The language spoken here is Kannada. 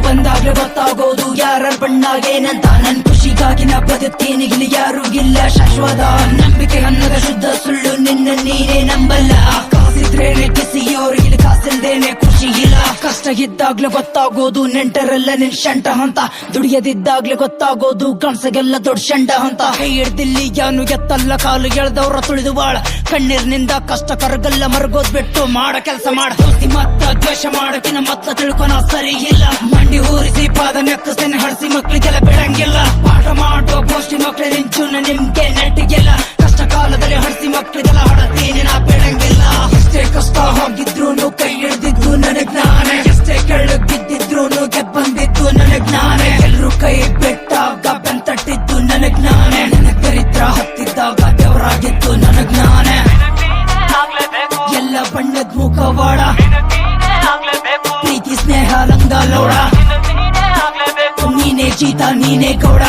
ಬಂದಾಗ್ಲೇ ಗೊತ್ತಾಗೋದು ಯಾರ ಬಣ್ಣಾಗೇನಂತ. ನನ್ ಖುಷಿಗಾಗಿ ನಾ ಬದುಕ್ತೀನಿ, ಇಲ್ಲಿ ಯಾರು ಇಲ್ಲ ಶಾಶ್ವತ. ನಂಬಿಕೆ ಅನ್ನದ ಶುದ್ಧ ಸುಳ್ಳು, ನಿನ್ನ ನೀನೇ ನಂಬಲ್ಲ. ಕಾಸಿದ್ರೇನೆ ಕಿಸಿಯೋರು, ಇಲ್ಲಿ ಕಾಸಿಲ್ದೇನೆ ಖುಷಿ ಇಲ್ಲ. ಕಷ್ಟ ಇದ್ದಾಗ್ಲೇ ಗೊತ್ತಾಗೋದು ನೆಂಟರೆಲ್ಲ ನಿನ್ ಶಂಟ ಅಂತ. ದುಡಿಯದಿದ್ದಾಗ್ಲೇ ಗೊತ್ತಾಗೋದು ಕನ್ಸಗೆಲ್ಲ ದೊಡ್ಡ ಶಂಡ ಅಂತ. ಕೈ ಹಿಡ್ದಿಲ್ಲಿ ಯಾನು ಎತ್ತಲ್ಲ, ಕಾಲು ಎಳ್ದವ್ರ ತುಳಿದು ಬಾಳ. ಕಣ್ಣೀರ್ನಿಂದ ಕಷ್ಟ ಕರಗಲ್ಲ, ಮರಗೋದ್ ಬಿಟ್ಟು ಮಾಡ ಕೆಲಸ ಮಾಡ. ದೋಸ್ತಿ ಮತ್ತ ದ್ವೇಷ ಮಾಡಕಿನ ಮತ್ತ ತಿಳ್ಕೊನ ಸರಿ ಇಲ್ಲ. ಮಂಡಿ ಊರಿಸಿ ಪಾದ ನೆಕ್ಕಸ್ತೇನೆ, ಹಳಸಿ ಮಕ್ಳಿಗೆಲ್ಲ ಬಿಡಂಗಿಲ್ಲ. ಪಾಠ ಮಾಡೋ ಗೋಷ್ಠಿ ಮಕ್ಳ ನಿಂಚುನ ನಿಮ್ಗೆ ನೆಟ್ಟಿಗೆಲ್ಲ. ಕಷ್ಟ ಕಾಲದಲ್ಲಿ ಹಳಸಿ ಮಕ್ಳಿಗೆಲ್ಲ ಹೊಡತೀನಿ ನಾ ಬಿಡಂಗಿಲ್ಲ. ಎಷ್ಟೇ ಕಷ್ಟ ಹೋಗಿದ್ರು ಕೈ ಹಿಡ್ದಿದ್ದು ನನಗ್ ನಾನೇ, ಎಷ್ಟೇ ಕೆಳಗ್ ಬಿದ್ದಿದ್ರು ಗೆಬ್ಬಂದಿದ್ದು ನನಗ್ ನಾನೇ. ಎಲ್ರು ಕೈ ಬಿಟ್ಟಾಗ ಬೆಂತಟ್ಟಿದ್ದು ನನಗ್ ನಾನೇ, ನನಗ್ ದರಿದ್ರ ಹತ್ತಿದ್ದಾಗ ದೇವರಾಗಿದ್ದು ನನಗ್ ನಾನೇ. ಎಲ್ಲ ಬಣ್ಣದ ಮುಖವಾಡ, ಪ್ರೀತಿ ಸ್ನೇಹ ಲಂಗ ಲೋಡ. ನೀನೇ ಜೀತ ನೀನೇ ಗೌಡ.